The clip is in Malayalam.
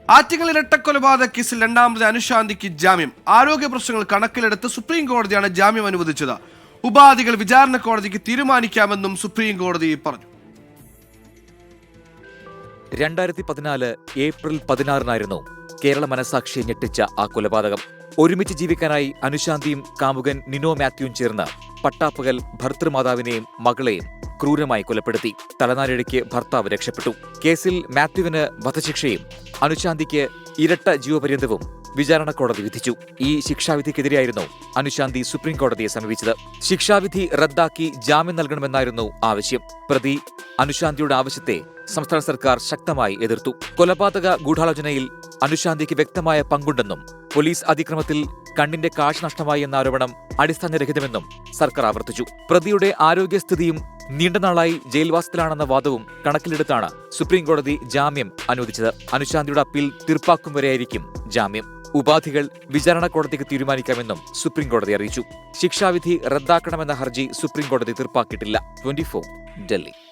ആറ്റിങ്ങൽ ഇരട്ടക്കൊലപാതക കേസിൽ രണ്ടാമത് അനുശാന്തിക്ക് ജാമ്യം. ആരോഗ്യ പ്രശ്നങ്ങൾ കണക്കിലെടുത്ത് സുപ്രീം കോടതിയാണ് ജാമ്യം അനുവദിച്ചത്. ഉപാധികൾ വിചാരണ കോടതിക്ക് തീരുമാനിക്കാമെന്നും സുപ്രീം കോടതി പറഞ്ഞു. 2014 ഏപ്രിൽ 16 കേരള മനസാക്ഷിയെ ഞെട്ടിച്ച ആ കൊലപാതകം. ഒരുമിച്ച് ജീവിക്കാനായി അനുശാന്തിയും കാമുകൻ നിനോ മാത്യുവും ചേർന്ന് പട്ടാപ്പകൽ ഭർതൃമാതാവിനെയും മകളെയും ക്രൂരമായി കൊലപ്പെടുത്തി. തലനാരിഴയ്ക്ക് ഭർത്താവ് രക്ഷപ്പെട്ടു. കേസിൽ മാത്യുവിന് വധശിക്ഷയും അനുശാന്തിക്ക് ഇരട്ട ജീവപര്യന്തവും വിചാരണ കോടതി വിധിച്ചു. ഈ ശിക്ഷാവിധിക്കെതിരെയായിരുന്നു അനുശാന്തി സുപ്രീം കോടതിയെ സമീപിച്ചത്. ശിക്ഷാവിധി റദ്ദാക്കി ജാമ്യം നൽകണമെന്നായിരുന്നു ആവശ്യം. പ്രതി അനുശാന്തിയുടെ ആവശ്യത്തെ സംസ്ഥാന സർക്കാർ ശക്തമായി എതിർത്തു. കൊലപാതക ഗൂഢാലോചനയിൽ അനുശാന്തിക്ക് വ്യക്തമായ പങ്കുണ്ടെന്നും പോലീസ് അതിക്രമത്തിൽ കണ്ണിന്റെ കാഴ്ച നഷ്ടമായി എന്ന ആരോപണം അടിസ്ഥാനരഹിതമെന്നും സർക്കാർ ആവർത്തിച്ചു. പ്രതിയുടെ ആരോഗ്യസ്ഥിതിയും നീണ്ടനാളായി ജയിൽവാസത്തിലാണെന്ന വാദവും കണക്കിലെടുത്താണ് സുപ്രീം കോടതി ജാമ്യം അനുവദിച്ചത്. അനുശാന്തിയുടെ അപ്പീൽ തീർപ്പാക്കും വരെയായിരിക്കും ജാമ്യം. ഉപാധികൾ വിചാരണ കോടതിക്ക് തീരുമാനിക്കാമെന്നും സുപ്രീം കോടതി അറിയിച്ചു. ശിക്ഷാവിധി റദ്ദാക്കണമെന്ന ഹർജി സുപ്രീം കോടതി തീർപ്പാക്കിയിട്ടില്ല. 24 ഡൽഹി.